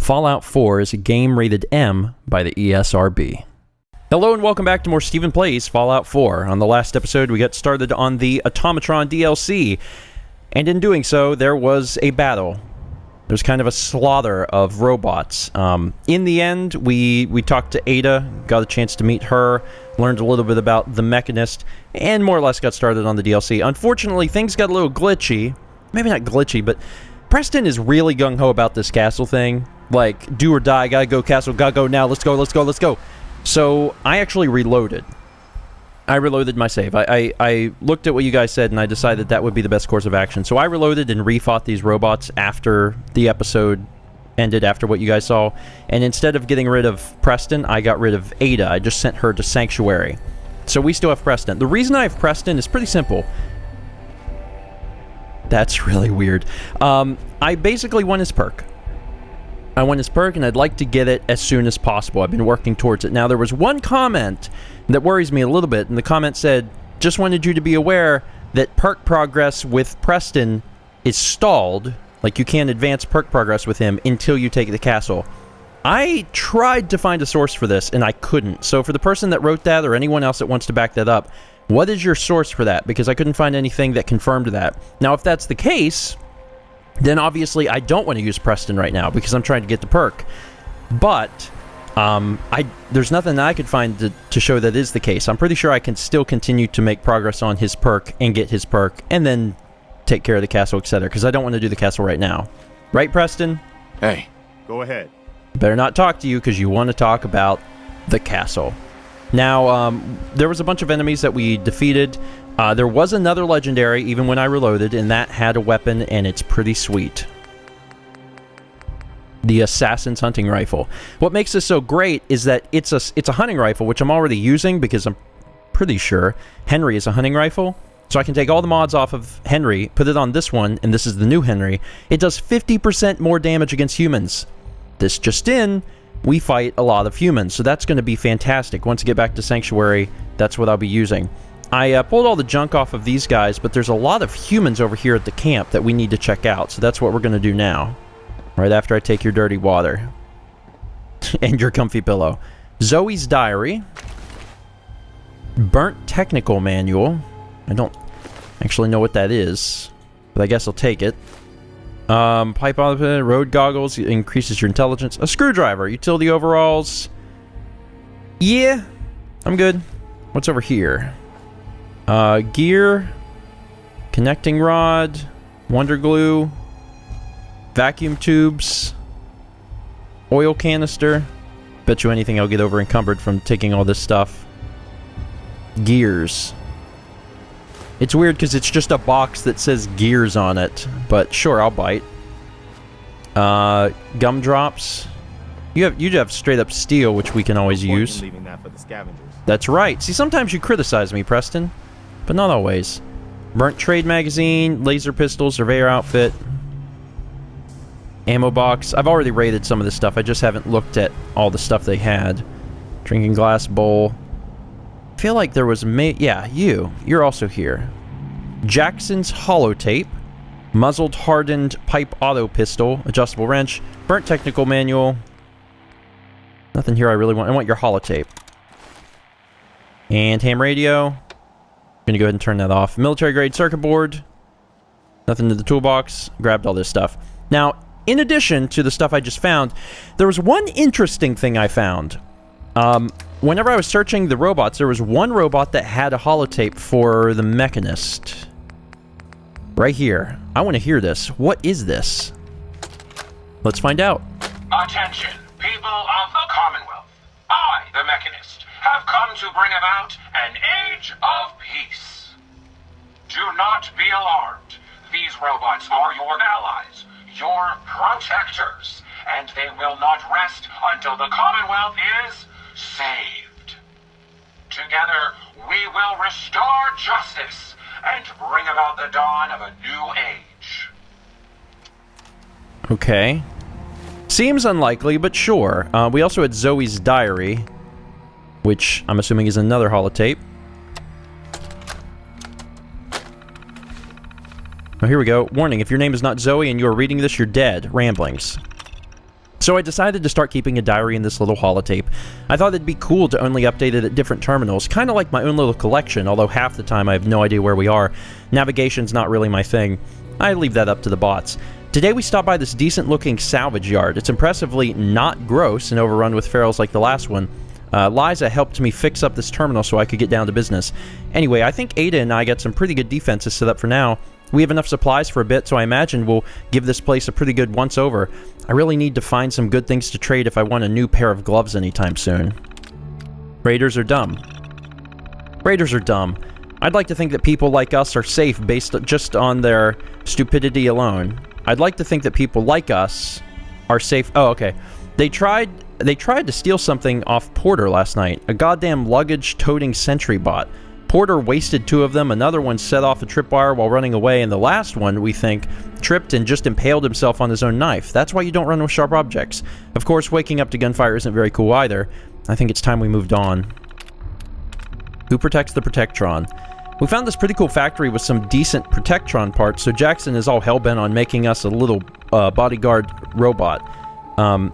Fallout 4 is a game rated M by the ESRB. Hello and welcome back to more StephenPlays Fallout 4. On the last episode, we got started on the Automatron DLC, and in doing so, there was a battle. There's kind of a slaughter of robots. In the end, we talked to Ada, got a chance to meet her, learned a little bit about the Mechanist, and more or less got started on the DLC. Unfortunately, things got a little glitchy. Maybe not glitchy, but Preston is really gung-ho about this castle thing. Like, do or die, gotta go castle, gotta go now, let's go, let's go, let's go. So, I actually reloaded. I reloaded my save. I looked at what you guys said, and I decided that would be the best course of action. So I reloaded and refought these robots after the episode ended, after what you guys saw. And instead of getting rid of Preston, I got rid of Ada. I just sent her to Sanctuary. So we still have Preston. The reason I have Preston is pretty simple. That's really weird. I basically won his perk. I won his perk, and I'd like to get it as soon as possible. I've been working towards it. Now, there was one comment that worries me a little bit, and the comment said, just wanted you to be aware that perk progress with Preston is stalled. Like, you can't advance perk progress with him until you take the castle. I tried to find a source for this, and I couldn't. So for the person that wrote that, or anyone else that wants to back that up, what is your source for that? Because I couldn't find anything that confirmed that. Now, if that's the case, then obviously I don't want to use Preston right now because I'm trying to get the perk. But there's nothing that I could find to show that is the case. I'm pretty sure I can still continue to make progress on his perk and get his perk and then take care of the castle, etc. Because I don't want to do the castle right now. Right, Preston? Hey, go ahead. Better not talk to you because you want to talk about the castle. Now, there was a bunch of enemies that we defeated. There was another legendary, even when I reloaded, and that had a weapon, and it's pretty sweet. The Assassin's Hunting Rifle. What makes this so great is that it's a hunting rifle, which I'm already using because I'm pretty sure Henry is a hunting rifle. So I can take all the mods off of Henry, put it on this one, and this is the new Henry. It does 50% more damage against humans. This just in, we fight a lot of humans, so that's going to be fantastic. Once I get back to Sanctuary, that's what I'll be using. I pulled all the junk off of these guys, but there's a lot of humans over here at the camp that we need to check out, so that's what we're going to do now. Right after I take your dirty water. And your comfy pillow. Zoe's Diary. Burnt Technical Manual. I don't actually know what that is, but I guess I'll take it. Pipe on the road goggles, increases your intelligence. A screwdriver, utility overalls. Yeah, I'm good. What's over here? Gear, connecting rod, wonder glue, vacuum tubes, oil canister. Bet you anything I'll get over encumbered from taking all this stuff. Gears. It's weird because it's just a box that says gears on it, but sure, I'll bite. Gumdrops. You have straight up steel, which we can always use. Leaving that for the scavengers. That's right. See, sometimes you criticize me, Preston, but not always. Burnt trade magazine, laser pistol, surveyor outfit, ammo box. I've already raided some of this stuff. I just haven't looked at all the stuff they had. Drinking glass bowl. I feel like there was yeah, you're also here. Jackson's holotape, muzzled hardened pipe auto pistol, adjustable wrench, burnt technical manual. Nothing here I really want. I want your holotape. And ham radio. I'm gonna go ahead and turn that off. Military grade circuit board. Nothing to the toolbox. Grabbed all this stuff. Now, in addition to the stuff I just found, there was one interesting thing I found. Whenever I was searching the robots, there was one robot that had a holotape for the Mechanist. Right here. I want to hear this. What is this? Let's find out. Attention, people of the Commonwealth. I, the Mechanist, have come to bring about an age of peace. Do not be alarmed. These robots are your allies, your protectors, and they will not rest until the Commonwealth is saved. Together, we will restore justice and bring about the dawn of a new age. Okay. Seems unlikely, but sure. We also had Zoe's Diary, which I'm assuming is another holotape. Oh, here we go. Warning, if your name is not Zoe and you are reading this, you're dead. Ramblings. So I decided to start keeping a diary in this little holotape. I thought it'd be cool to only update it at different terminals, kind of like my own little collection, although half the time I have no idea where we are. Navigation's not really my thing. I leave that up to the bots. Today we stopped by this decent-looking salvage yard. It's impressively not gross and overrun with ferals like the last one. Liza helped me fix up this terminal so I could get down to business. Anyway, I think Ada and I got some pretty good defenses set up for now. We have enough supplies for a bit, so I imagine we'll give this place a pretty good once-over. I really need to find some good things to trade if I want a new pair of gloves anytime soon. Raiders are dumb. Raiders are dumb. I'd like to think that people like us are safe based just on their stupidity alone. I'd like to think that people like us are safe. Oh, okay. They tried to steal something off Porter last night. A goddamn luggage-toting sentry bot. Porter wasted 2 of them, another one set off a tripwire while running away, and the last one, we think, tripped and just impaled himself on his own knife. That's why you don't run with sharp objects. Of course, waking up to gunfire isn't very cool either. I think it's time we moved on. Who protects the Protectron? We found this pretty cool factory with some decent Protectron parts, so Jackson is all hell-bent on making us a little bodyguard robot.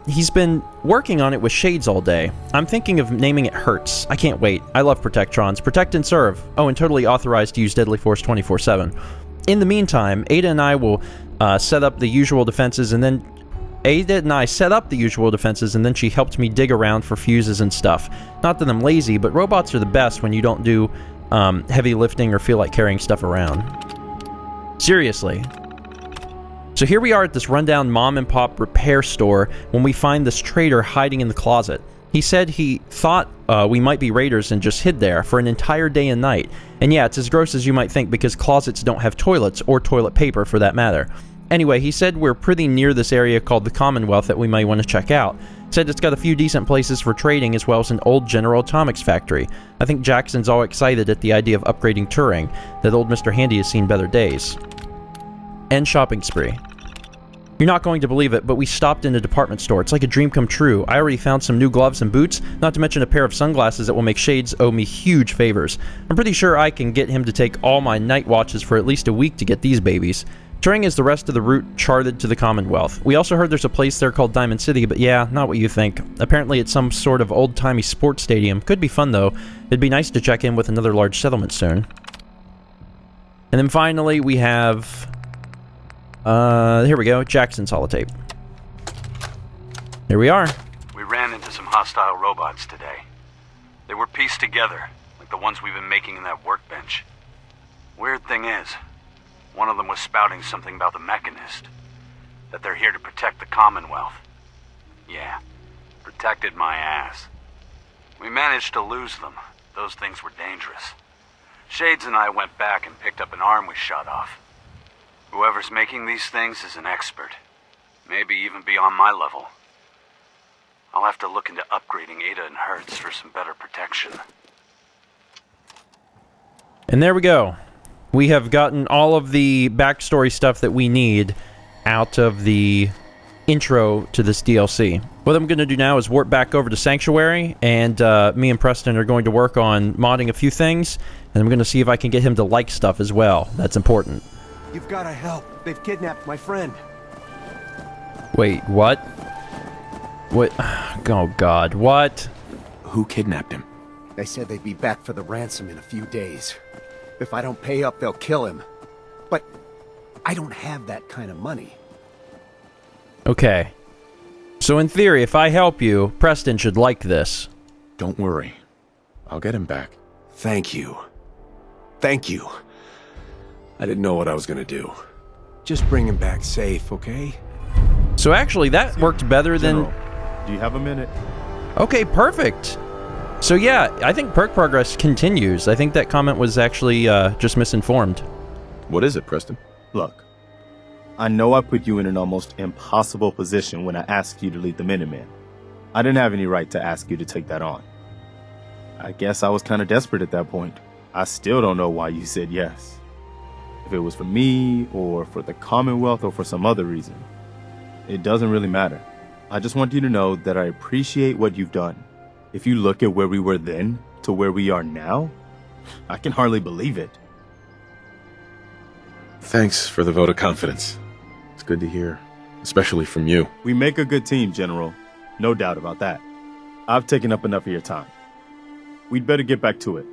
He's been working on it with shades all day. I'm thinking of naming it Hertz. I can't wait. I love Protectrons. Protect and serve. Oh, and totally authorized to use deadly force 24/7. In the meantime, Ada and I will set up the usual defenses, and then she helped me dig around for fuses and stuff. Not that I'm lazy, but robots are the best when you don't do heavy lifting or feel like carrying stuff around. Seriously. So here we are at this rundown mom-and-pop repair store when we find this trader hiding in the closet. He said he thought we might be raiders and just hid there for an entire day and night. And yeah, it's as gross as you might think because closets don't have toilets or toilet paper for that matter. Anyway, he said we're pretty near this area called the Commonwealth that we might want to check out. Said it's got a few decent places for trading as well as an old General Atomics factory. I think Jackson's all excited at the idea of upgrading Turing, that old Mr. Handy has seen better days. End shopping spree. You're not going to believe it, but we stopped in a department store. It's like a dream come true. I already found some new gloves and boots, not to mention a pair of sunglasses that will make Shades owe me huge favors. I'm pretty sure I can get him to take all my night watches for at least a week to get these babies. Turing is the rest of the route charted to the Commonwealth. We also heard there's a place there called Diamond City, but yeah, not what you think. Apparently it's some sort of old-timey sports stadium. Could be fun though. It'd be nice to check in with another large settlement soon. And then finally we have... here we go, Jackson's holotape. Here we are. We ran into some hostile robots today. They were pieced together, like the ones we've been making in that workbench. Weird thing is, one of them was spouting something about the Mechanist. That they're here to protect the Commonwealth. Yeah, protected my ass. We managed to lose them. Those things were dangerous. Shades and I went back and picked up an arm we shot off. Whoever's making these things is an expert. Maybe even beyond my level. I'll have to look into upgrading Ada and Hertz for some better protection. And there we go. We have gotten all of the backstory stuff that we need out of the intro to this DLC. What I'm going to do now is warp back over to Sanctuary, and me and Preston are going to work on modding a few things, and I'm going to see if I can get him to like stuff as well. That's important. You've got to help. They've kidnapped my friend. Wait, what? What? Oh, God. What? Who kidnapped him? They said they'd be back for the ransom in a few days. If I don't pay up, they'll kill him. But I don't have that kind of money. Okay. So in theory, if I help you, Preston should like this. Don't worry. I'll get him back. Thank you. Thank you. I didn't know what I was gonna do. Just bring him back safe, okay? So actually, that worked better than... General, do you have a minute? Okay, perfect. So yeah, I think perk progress continues. I think that comment was actually just misinformed. What is it, Preston? Look, I know I put you in an almost impossible position when I asked you to lead the Minutemen. I didn't have any right to ask you to take that on. I guess I was kind of desperate at that point. I still don't know why you said yes. If it was for me, or for the Commonwealth, or for some other reason. It doesn't really matter. I just want you to know that I appreciate what you've done. If you look at where we were then, to where we are now, I can hardly believe it. Thanks for the vote of confidence. It's good to hear. especially from you. We make a good team, General. No doubt about that. I've taken up enough of your time. We'd better get back to it.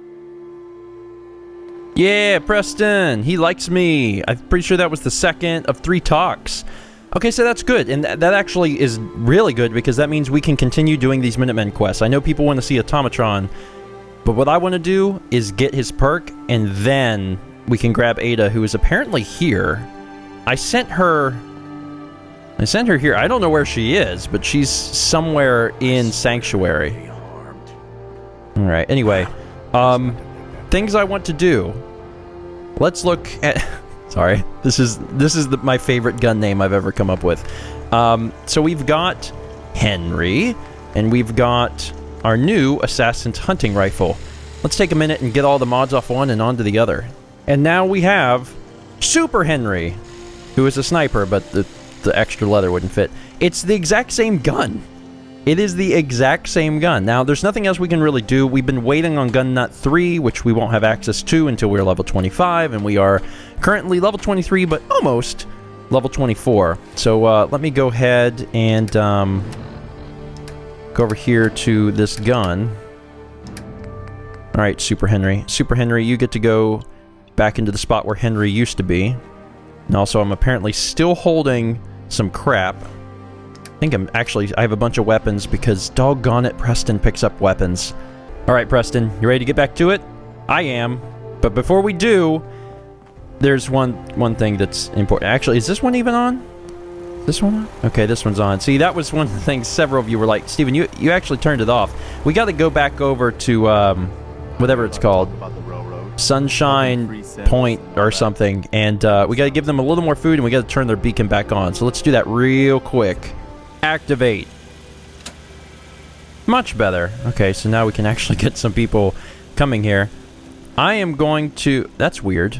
Yeah, Preston, he likes me. I'm pretty sure that was the second of 3 talks. Okay, so that's good, and that actually is really good because that means we can continue doing these Minutemen quests. I know people want to see Automatron, but what I want to do is get his perk, and then we can grab Ada, who is apparently here. I sent her here. I don't know where she is, but she's somewhere in Sanctuary. Alright, anyway. Things I want to do. Let's look at... Sorry. This is my favorite gun name I've ever come up with. So we've got Henry, and we've got our new Assassin's Hunting Rifle. Let's take a minute and get all the mods off one and onto the other. And now we have Super Henry, who is a sniper, but the extra leather wouldn't fit. It's the exact same gun. It is the exact same gun. Now, there's nothing else we can really do. We've been waiting on Gun Nut 3, which we won't have access to until we're level 25, and we are currently level 23, but almost level 24. So, let me go ahead and go over here to this gun. Alright, Super Henry. Super Henry, you get to go back into the spot where Henry used to be. And also, I'm apparently still holding some crap. I think I have a bunch of weapons because doggone it, Preston picks up weapons. Alright, Preston, you ready to get back to it? I am. But before we do, there's one thing that's important. Actually, is this one even on? This one on? Okay, this one's on. See, that was one of the things several of you were like, Steven, you actually turned it off. We got to go back over to, whatever it's called. Sunshine Point or something. And we got to give them a little more food and we got to turn their beacon back on. So let's do that real quick. Activate. Much better. Okay, so now we can actually get some people coming here. I am going to... That's weird.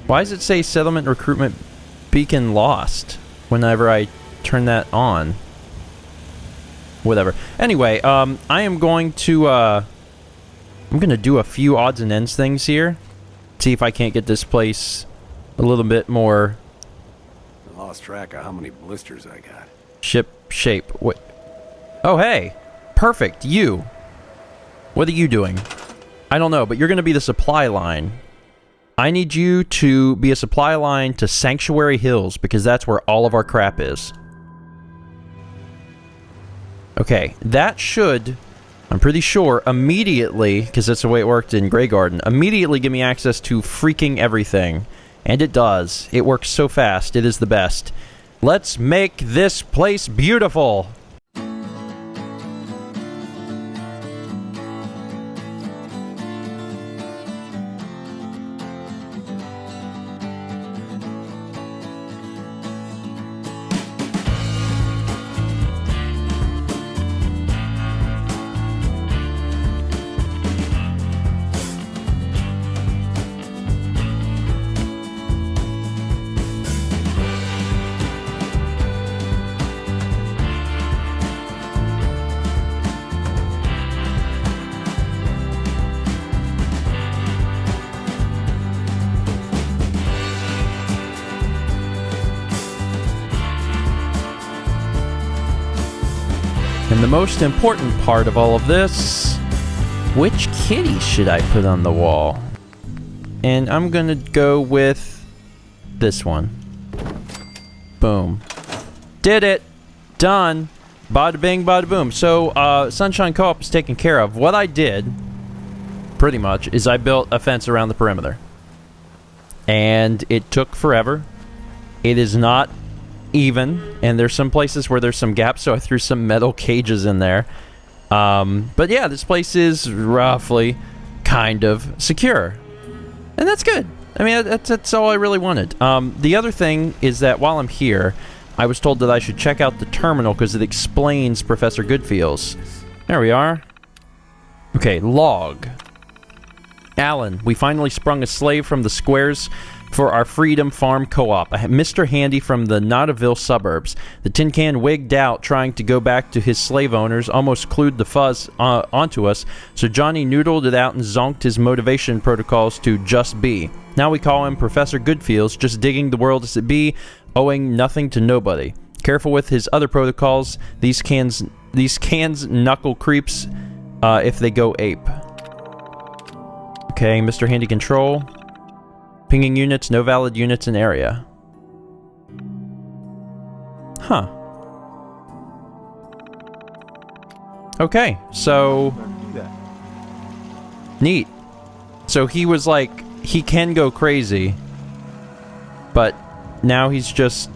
Why does it say settlement recruitment beacon lost whenever I turn that on? Whatever. Anyway, I am going to... I'm going to do a few odds and ends things here. See if I can't get this place a little bit more... I lost track of how many blisters I got. Ship shape. What? Oh, hey. Perfect. You. What are you doing? I don't know, but you're going to be the supply line. I need you to be a supply line to Sanctuary Hills, because that's where all of our crap is. Okay, that should, I'm pretty sure, immediately, because that's the way it worked in Grey Garden, immediately give me access to freaking everything. And it does. It works so fast. It is the best. Let's make this place beautiful! And the most important part of all of this, which kitty should I put on the wall? And I'm gonna go with this one. Boom. Did it! Done! Bada bing, bada boom. So, Sunshine Co-op is taken care of. What I did, pretty much, is I built a fence around the perimeter. And it took forever. It is not even, and there's some places where there's some gaps, so I threw some metal cages in there. But yeah, this place is roughly kind of secure. And that's good. I mean, that's all I really wanted. The other thing is that while I'm here, I was told that I should check out the terminal because it explains Professor Goodfield's. There we are. Okay, log. Alan, we finally sprung a slave from the squares for our Freedom Farm Co-op. Mr. Handy from the Nautaville suburbs. The tin can wigged out trying to go back to his slave owners, almost clued the fuzz onto us, so Johnny noodled it out and zonked his motivation protocols to just be. Now we call him Professor Goodfields, just digging the world as it be. owing nothing to nobody. Careful with his other protocols. These cans knuckle creeps if they go ape. Okay, Mr. Handy Control. Pinging units, no valid units in area. Huh. Okay, so... neat. So he was like, he can go crazy, but now he's just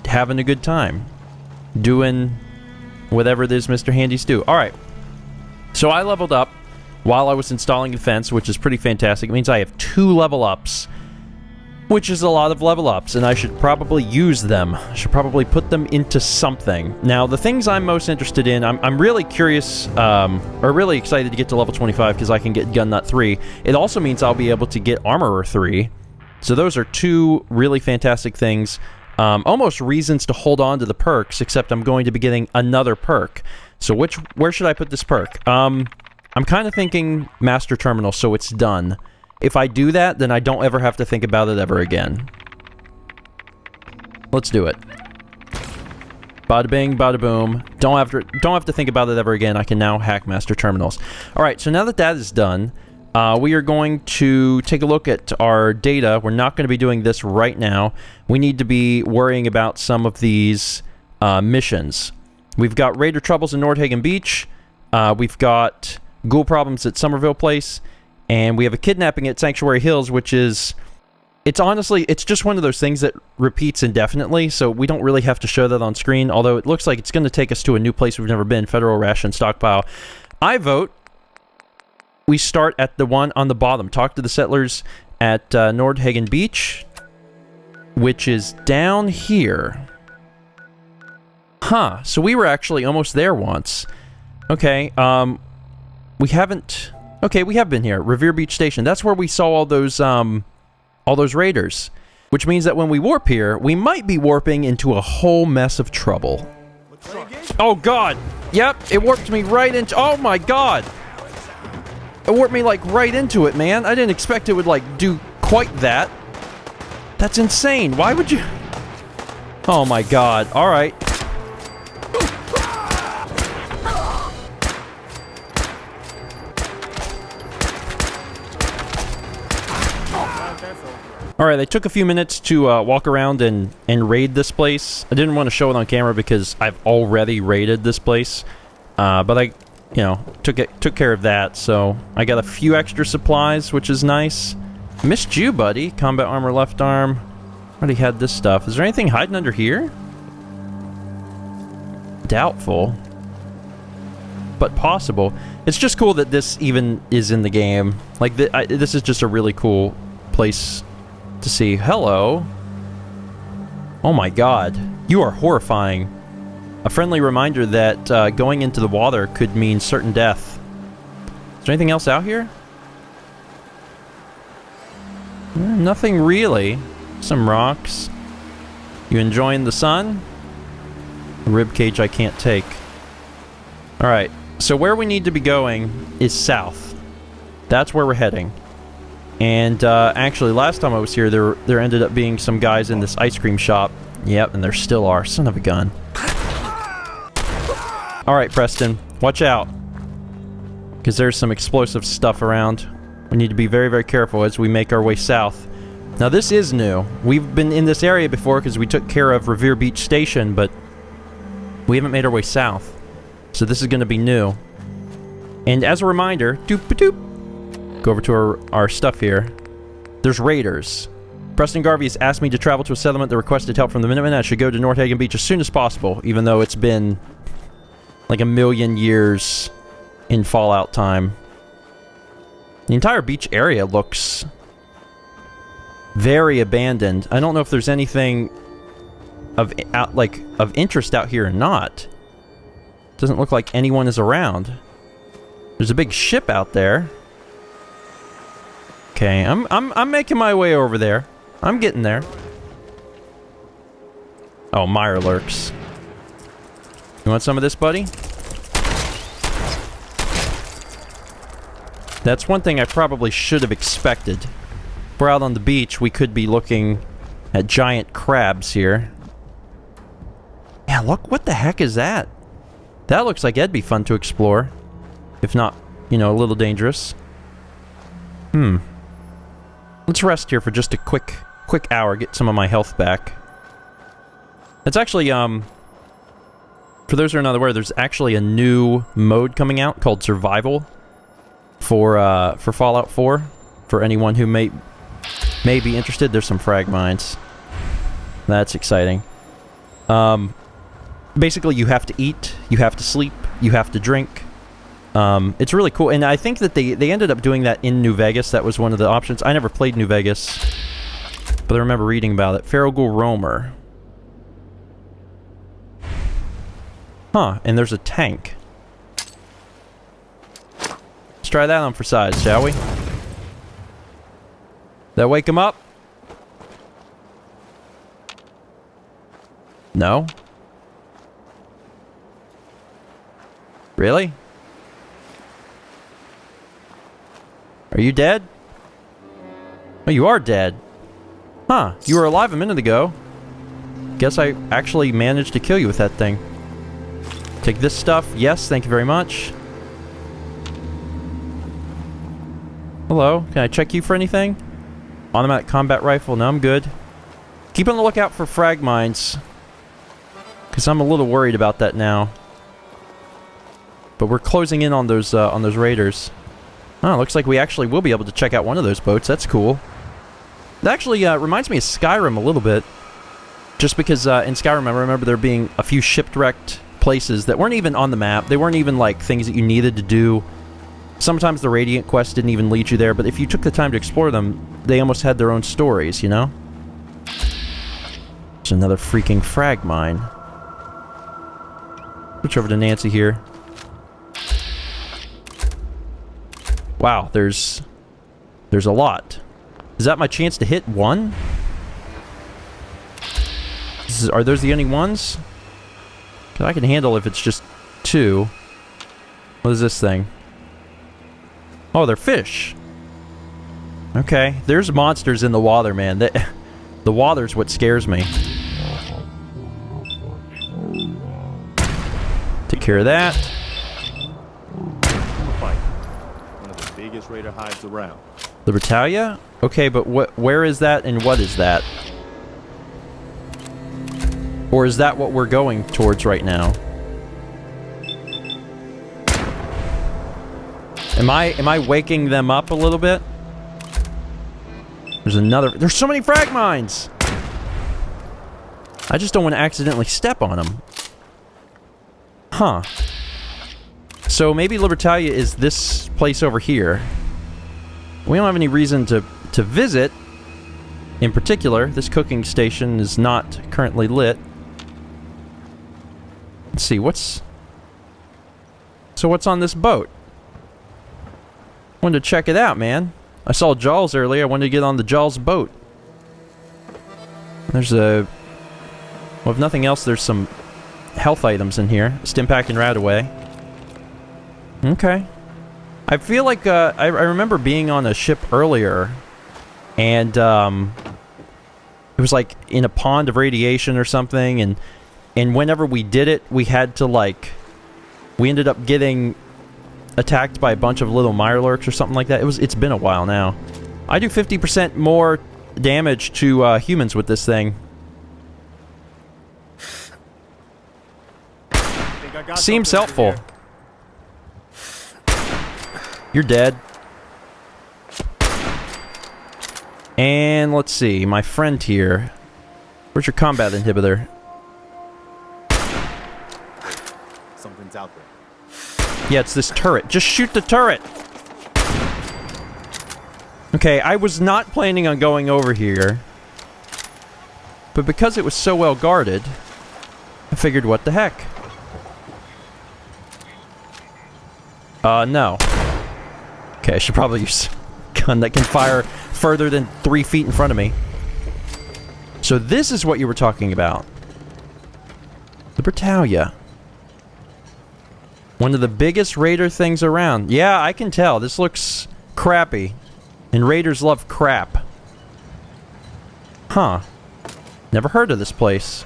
having a good time. Doing whatever it is Mr. Handy's do. Alright. So I leveled up while I was installing the fence, which is pretty fantastic. It means I have 2 level ups, which is a lot of level ups, and I should probably use them. I should probably put them into something. Now, the things I'm most interested in, I'm really curious, or really excited to get to level 25 because I can get Gun Nut 3. It also means I'll be able to get Armorer 3. So those are 2 really fantastic things. Almost reasons to hold on to the perks, except I'm going to be getting another perk. So where should I put this perk? I'm kind of thinking Master Terminal, so it's done. If I do that, then I don't ever have to think about it ever again. Let's do it. Bada bing, bada boom. Don't have to think about it ever again. I can now hack Master Terminals. Alright, so now that that is done, we are going to take a look at our data. We're not going to be doing this right now. We need to be worrying about some of these missions. We've got Raider troubles in Nordhagen Beach. We've got ghoul problems at Somerville Place. And we have a kidnapping at Sanctuary Hills, which is... it's just one of those things that repeats indefinitely, so we don't really have to show that on screen, although it looks like it's going to take us to a new place we've never been, Federal Ration Stockpile. I vote we start at the one on the bottom. Talk to the settlers at Nordhagen Beach, which is down here. Huh, so we were actually almost there once. Okay, we haven't... Okay, we have been here. Revere Beach Station. That's where we saw all those raiders. Which means that when we warp here, we might be warping into a whole mess of trouble. Oh, God! Yep, it warped me right into... Oh, my God! It warped me, like, right into it, man. I didn't expect it would, like, do quite that. That's insane. Why would you... Oh, my God. Alright. Alright, they took a few minutes to walk around and raid this place. I didn't want to show it on camera because I've already raided this place. But I, you know, took care of that, so I got a few extra supplies, which is nice. Missed you, buddy. Combat armor, left arm. Already had this stuff. Is there anything hiding under here? Doubtful. But possible. It's just cool that this even is in the game. Like, this is just a really cool place to see. Hello. Oh my God. You are horrifying. A friendly reminder that going into the water could mean certain death. Is there anything else out here? Nothing really. Some rocks. You enjoying the sun? A rib cage I can't take. Alright. So where we need to be going is south. That's where we're heading. And actually, last time I was here, there ended up being some guys in this ice cream shop. Yep, and there still are. Son of a gun. Alright, Preston. Watch out. Because there's some explosive stuff around. We need to be very, very careful as we make our way south. Now, this is new. We've been in this area before because we took care of Revere Beach Station, but we haven't made our way south. So this is going to be new. And as a reminder, doop-a-doop. Go over to our stuff here. There's raiders. Preston Garvey has asked me to travel to a settlement that requested help from the Minutemen. I should go to Nordhagen Beach as soon as possible, even though it's been like 1,000,000 years in Fallout time. The entire beach area looks very abandoned. I don't know if there's anything of interest out here or not. Doesn't look like anyone is around. There's a big ship out there. Okay, I'm making my way over there. I'm getting there. Oh, Meyer lurks. You want some of this, buddy? That's one thing I probably should have expected. If we're out on the beach, we could be looking at giant crabs here. Yeah, look, what the heck is that? That looks like that'd be fun to explore. If not, you know, a little dangerous. Let's rest here for just a quick hour, get some of my health back. It's actually, for those who are not aware, there's actually a new mode coming out called Survival for Fallout 4. For anyone who may be interested, there's some frag mines. That's exciting. Basically, you have to eat, you have to sleep, you have to drink. It's really cool, and I think that they ended up doing that in New Vegas. That was one of the options. I never played New Vegas, but I remember reading about it. Feral Ghoul Roamer. Huh, and there's a tank. Let's try that on for size, shall we? That wake him up? No? Really? Are you dead? Oh, you are dead. Huh, you were alive a minute ago. Guess I actually managed to kill you with that thing. Take this stuff. Yes, thank you very much. Hello, can I check you for anything? Automatic combat rifle. No, I'm good. Keep on the lookout for frag mines, because I'm a little worried about that now. But we're closing in on those raiders. Oh, looks like we actually will be able to check out one of those boats. That's cool. That actually reminds me of Skyrim a little bit. Just because in Skyrim, I remember there being a few shipwrecked places that weren't even on the map. They weren't even like things that you needed to do. Sometimes the Radiant quest didn't even lead you there, but if you took the time to explore them, they almost had their own stories, you know? There's another freaking frag mine. Switch over to Nancy here. Wow, there's a lot. Is that my chance to hit one? Are those the only ones? 'Cause I can handle if it's just two. What is this thing? Oh, they're fish. Okay, there's monsters in the water, man. The water's what scares me. Take care of that. One of the biggest raider hides around. Libertalia? Okay, but where is that and what is that? Or is that what we're going towards right now? Am I waking them up a little bit? There's so many frag mines! I just don't want to accidentally step on them. Huh. So maybe Libertalia is this place over here. We don't have any reason to visit. In particular, this cooking station is not currently lit. Let's see, what's on this boat? Wanted to check it out, man. I saw Jaws earlier. I wanted to get on the Jaws boat. There's well, if nothing else, there's some health items in here. Stimpack and Radaway. Okay. I feel like I remember being on a ship earlier, and it was like in a pond of radiation or something, and whenever we did it, we had to we ended up getting attacked by a bunch of little mirelurks or something like that. It's been a while now. I do 50% more damage to humans with this thing. Seems helpful. You're dead. And let's see, my friend here. Where's your combat inhibitor? Something's out there. Yeah, it's this turret. Just shoot the turret! Okay, I was not planning on going over here. But because it was so well guarded, I figured what the heck. No. Okay, I should probably use a gun that can fire further than 3 feet in front of me. So this is what you were talking about. Libertalia. One of the biggest raider things around. Yeah, I can tell. This looks crappy. And raiders love crap. Huh. Never heard of this place.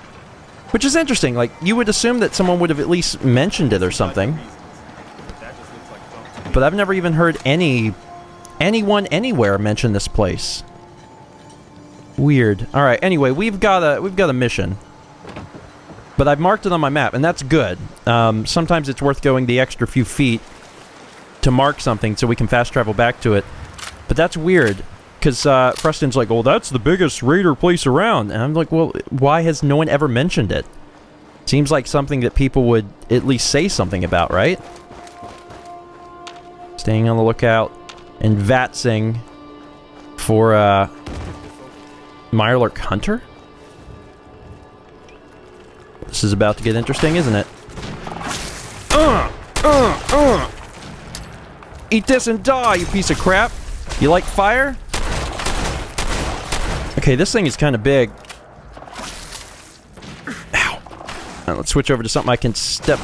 Which is interesting. Like, you would assume that someone would have at least mentioned it or something. But I've never even heard anyone anywhere mention this place. Weird. All right. Anyway, we've got a mission. But I've marked it on my map, and that's good. Sometimes it's worth going the extra few feet to mark something so we can fast travel back to it. But that's weird, because Preston's like, well, that's the biggest raider place around. And I'm like, well, why has no one ever mentioned it? Seems like something that people would at least say something about, right? Staying on the lookout and vatsing for Mirelurk Hunter? This is about to get interesting, isn't it? Eat this and die, you piece of crap! You like fire? Okay, this thing is kind of big. Ow. Now, let's switch over to something I can step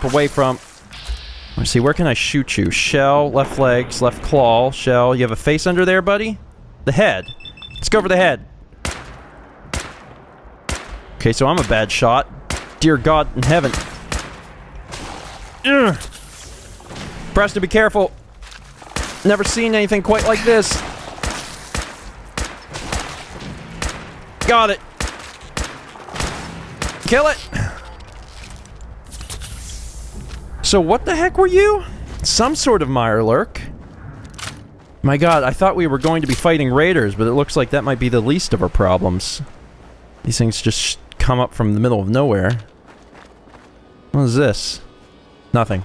away from. Let's see, where can I shoot you? Shell, left legs, left claw, shell. You have a face under there, buddy? The head. Let's go for the head. Okay, so I'm a bad shot. Dear God in heaven. Ugh. Preston, be careful. Never seen anything quite like this. Got it. Kill it. So what the heck were you? Some sort of Mirelurk. My God, I thought we were going to be fighting raiders, but it looks like that might be the least of our problems. These things just come up from the middle of nowhere. What is this? Nothing.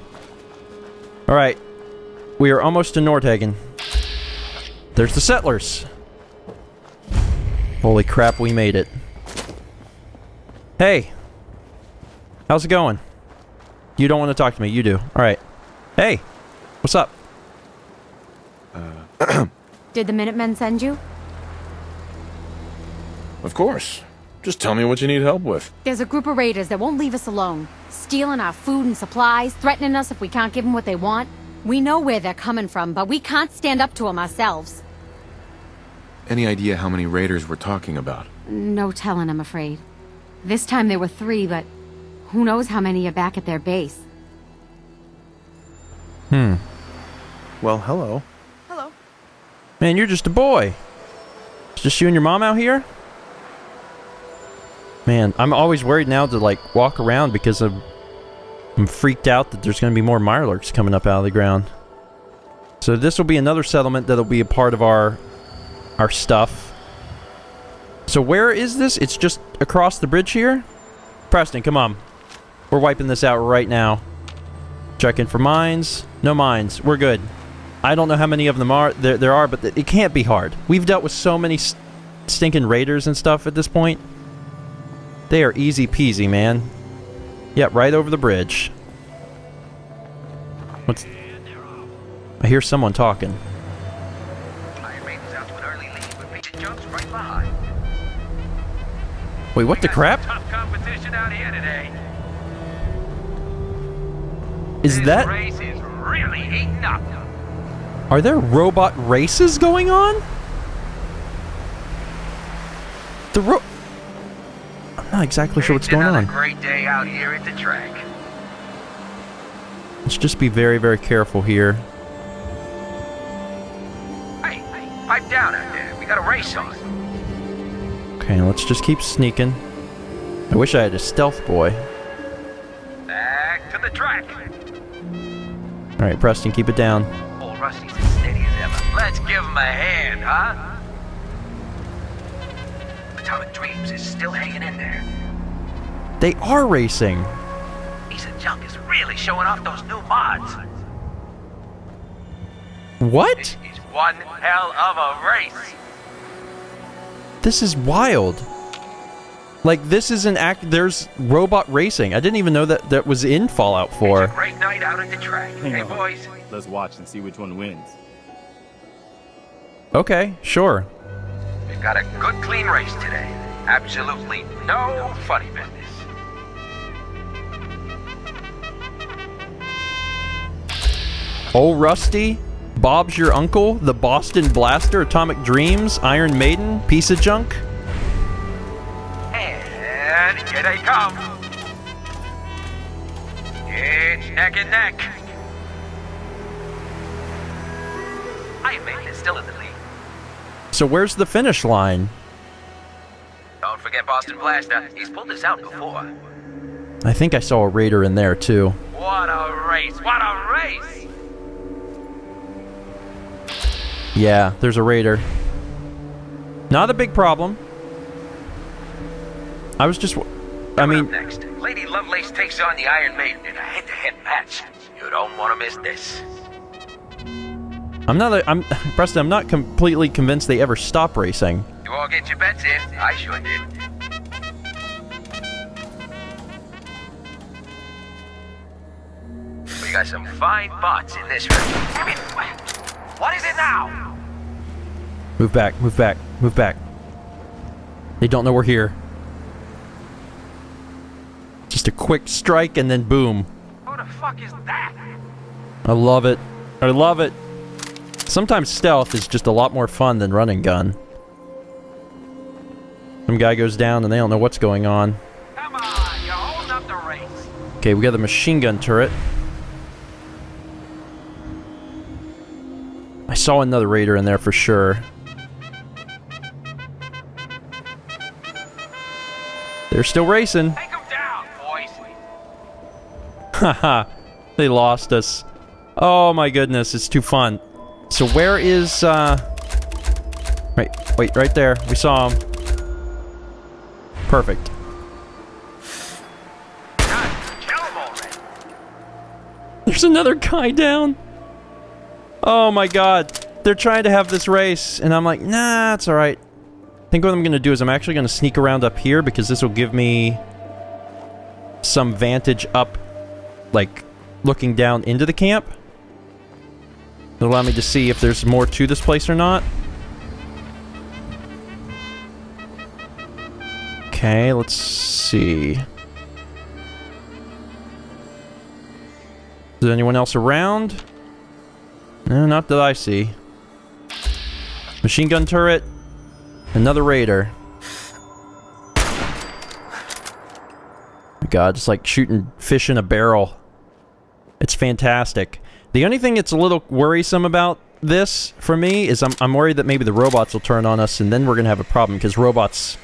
Alright. We are almost to Nordhagen. There's the settlers. Holy crap, we made it. Hey. How's it going? You don't want to talk to me, you do. Alright. Hey. What's up? Did the Minutemen send you? Of course. Just tell me what you need help with. There's a group of raiders that won't leave us alone. Stealing our food and supplies, threatening us if we can't give them what they want. We know where they're coming from, but we can't stand up to them ourselves. Any idea how many raiders we're talking about? No telling, I'm afraid. This time there were 3, but who knows how many are back at their base. Well, hello. Hello. Man, you're just a boy. It's just you and your mom out here? Man, I'm always worried now to, like, walk around because I'm freaked out that there's going to be more Mirelurks coming up out of the ground. So this will be another settlement that'll be a part of our stuff. So where is this? It's just across the bridge here? Preston, come on. We're wiping this out right now. Checking for mines. No mines. We're good. I don't know how many of them there are, but it can't be hard. We've dealt with so many stinking raiders and stuff at this point. They are easy peasy, man. Yep, right over the bridge. What's... I hear someone talking. Wait, what the crap? Tough competition out here today. Is that... Race is really heating up. Are there robot races going on? I'm not exactly sure what's going on. Great day out here at the track. Let's just be very, very careful here. Hey, pipe down out there. We got a race on. Okay, let's just keep sneaking. I wish I had a stealth boy. Back to the track. Alright, Preston, keep it down. Old Rusty's as steady as ever. Let's give him a hand, huh? Atomic Dreams is still hanging in there. They are racing. Piece of junk is really showing off those new mods. What? This is one hell of a race. This is wild. Like, this is an act. There's robot racing. I didn't even know that was in Fallout 4. It's a great night out at the track. Hey, boys. Let's watch and see which one wins. Okay, sure. We've got a good, clean race today. Absolutely no funny business. Old Rusty, Bob's your uncle, the Boston Blaster, Atomic Dreams, Iron Maiden, piece of junk. they come. It's neck and neck. Iron Maiden is still in the lead. So where's the finish line? Don't forget Boston Blaster. He's pulled this out before. I think I saw a raider in there too. What a race! What a race! Yeah, there's a raider. Not a big problem. I was just... Coming up next, Lady Lovelace takes on the Iron Maiden in a head-to-head match. You don't want to miss this. Preston, I'm not completely convinced they ever stop racing. You all get your bets in. I sure did. We got some fine bots in this room. Damn it! What is it now? Move back, move back, move back. They don't know we're here. Just a quick strike and then boom. Who the fuck is that? I love it. I love it. Sometimes stealth is just a lot more fun than run and gun. Some guy goes down and they don't know what's going on. Come on, you're holding up the race. Okay, we got the machine gun turret. I saw another raider in there for sure. They're still racing. Take them down, boys. Haha, they lost us. Oh my goodness, it's too fun. So where is, wait, right there. We saw him. Perfect. God, kill them already. There's another guy down. Oh my god. They're trying to have this race, and I'm like, nah, it's alright. I think what I'm gonna do is I'm actually gonna sneak around up here, because this will give me some vantage up, like, looking down into the camp. It'll allow me to see if there's more to this place or not. Okay, let's see. Is there anyone else around? No, not that I see. Machine gun turret. Another raider. My god, just like shooting fish in a barrel. It's fantastic. The only thing that's a little worrisome about this, for me, is I'm worried that maybe the robots will turn on us and then we're gonna have a problem, because robots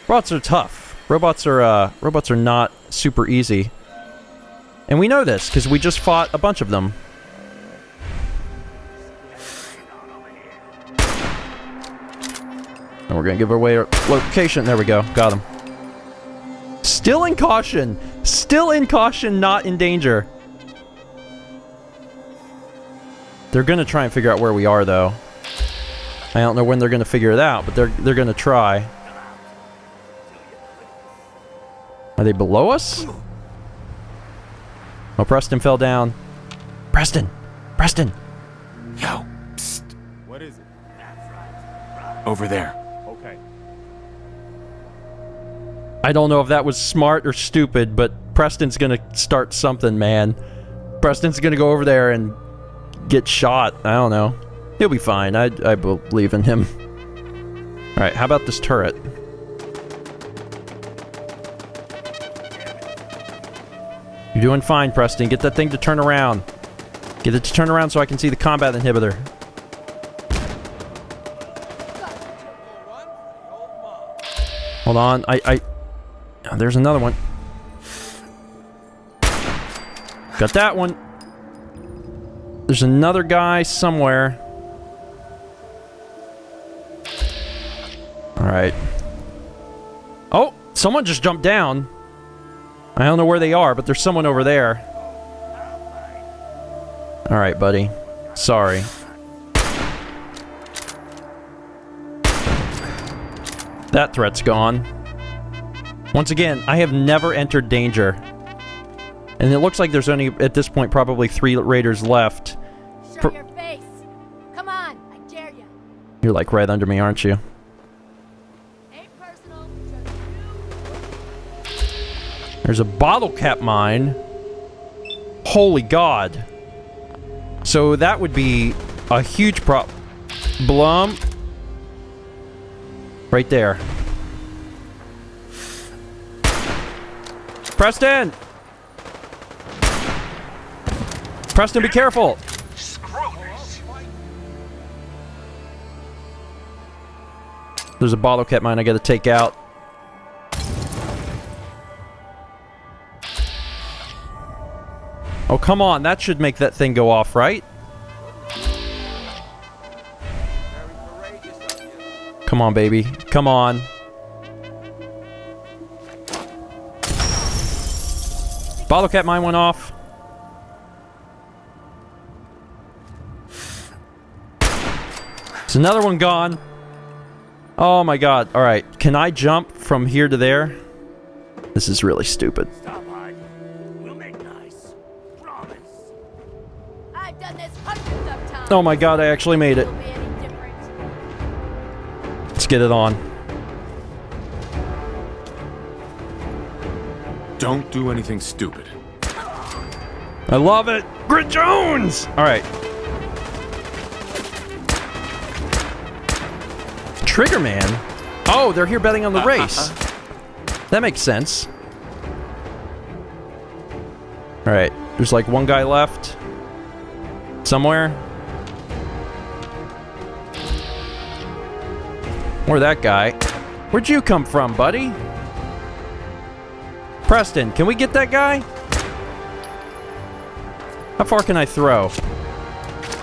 are tough. Robots are not super easy. And we know this, because we just fought a bunch of them. And we're gonna give away our location. There we go. Got him. Still in caution. Still in caution, not in danger. They're gonna try and figure out where we are, though. I don't know when they're gonna figure it out, but they're gonna try. Are they below us? Oh, Preston fell down. Preston! Preston! Yo, psst. What is it? Over there. Okay. I don't know if that was smart or stupid, but Preston's gonna start something, man. Preston's gonna go over there and get shot. I don't know. He'll be fine. I believe in him. Alright, how about this turret? You're doing fine, Preston. Get that thing to turn around. Get it to turn around so I can see the combat inhibitor. Hold on. Oh, there's another one. Got that one. There's another guy somewhere. Alright. Oh! Someone just jumped down. I don't know where they are, but there's someone over there. Alright, buddy. Sorry. That threat's gone. Once again, I have never entered danger. And it looks like there's only, at this point, probably 3 raiders left. Show your face. Come on, I dare you. You're like right under me, aren't you? Ain't personal, just you. There's a bottle cap mine. Holy God. So that would be a huge problem. Right there. Preston! Preston, be careful! Screw this. There's a bottle cap mine I gotta take out. Oh, come on. That should make that thing go off, right? Come on, baby. Come on. Bottle cap mine went off. There's another one gone. Oh my god. Alright. Can I jump from here to there? This is really stupid. Stop hiding. We'll make nice. Promise. I've done this hundreds of times. Oh my god, I actually made it. It'll be any different. Let's get it on. Don't do anything stupid. I love it! Grit Jones! Alright. Trigger Man? Oh, they're here betting on the race. That makes sense. Alright, there's like one guy left. Somewhere. Or that guy. Where'd you come from, buddy? Preston, can we get that guy? How far can I throw?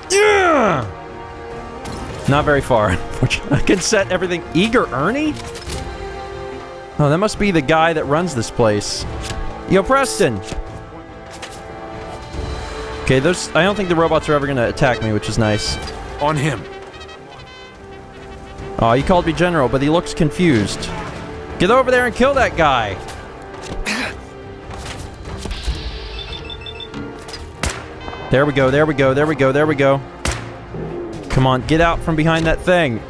Yeah! Not very far, unfortunately. I can set everything. Eager Ernie? Oh, that must be the guy that runs this place. Yo, Preston! Okay, those... I don't think the robots are ever gonna attack me, which is nice. On him. Oh, he called me General, but he looks confused. Get over there and kill that guy! There we go, there we go, there we go, there we go. Come on, get out from behind that thing.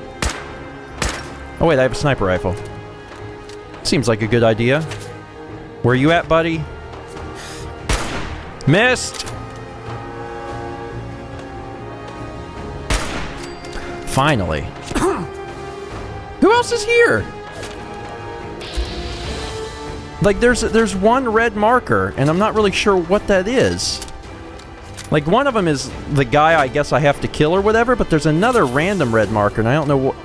Oh wait, I have a sniper rifle. Seems like a good idea. Where you at, buddy? Missed! Finally. Who else is here? Like, there's one red marker, and I'm not really sure what that is. Like, one of them is the guy I guess I have to kill or whatever, but there's another random red marker, and I don't know what...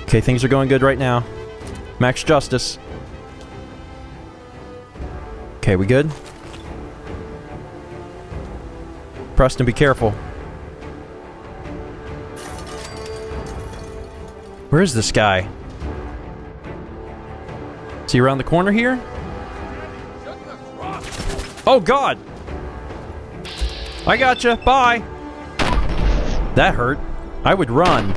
Okay, things are going good right now. Max Justice. Okay, we good? Preston, be careful. Where is this guy? Is he around the corner here? Oh, God! I gotcha. Bye! That hurt. I would run.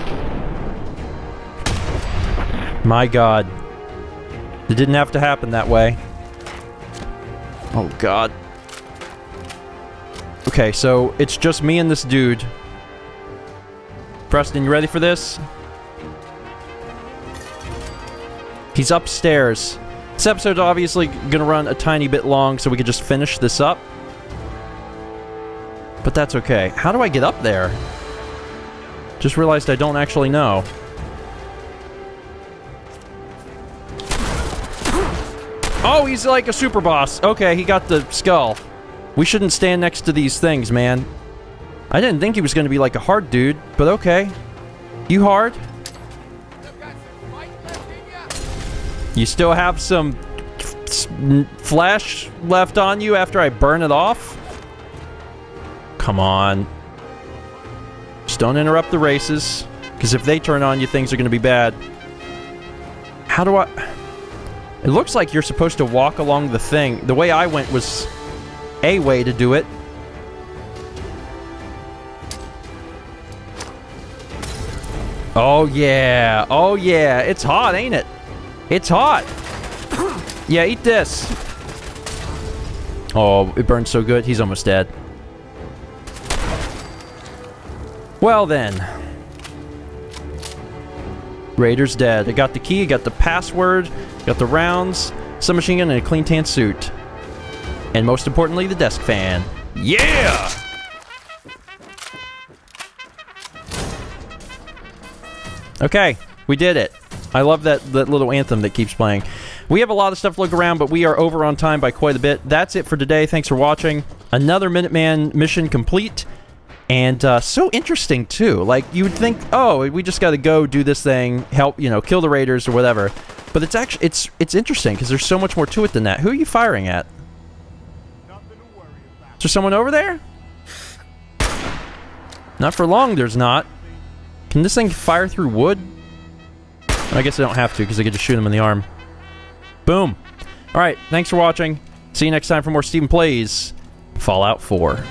My God. It didn't have to happen that way. Oh, God. Okay, so it's just me and this dude. Preston, you ready for this? He's upstairs. This episode's obviously gonna run a tiny bit long, so we could just finish this up. But that's okay. How do I get up there? Just realized I don't actually know. Oh, he's like a super boss. Okay, he got the skull. We shouldn't stand next to these things, man. I didn't think he was gonna be like a hard dude, but okay. You hard? You still have some flesh left on you after I burn it off? Come on. Just don't interrupt the races, because if they turn on you, things are going to be bad. How do I... It looks like you're supposed to walk along the thing. The way I went was a way to do it. Oh yeah. Oh yeah. It's hot, ain't it? It's hot! Yeah, eat this! Oh, it burns so good. He's almost dead. Well then. Raider's dead. I got the key, got the password, got the rounds, submachine gun, and a clean tan suit. And most importantly, the desk fan. Yeah! Okay, we did it. I love that little anthem that keeps playing. We have a lot of stuff to look around, but we are over on time by quite a bit. That's it for today. Thanks for watching. Another Minuteman mission complete. And so interesting, too. Like, you would think, oh, we just got to go do this thing, help, kill the raiders or whatever. But it's actually, it's interesting, because there's so much more to it than that. Who are you firing at? Is there someone over there? Not for long, there's not. Can this thing fire through wood? I guess I don't have to, because I could just shoot him in the arm. Boom. Alright, thanks for watching. See you next time for more Stephen Plays Fallout 4.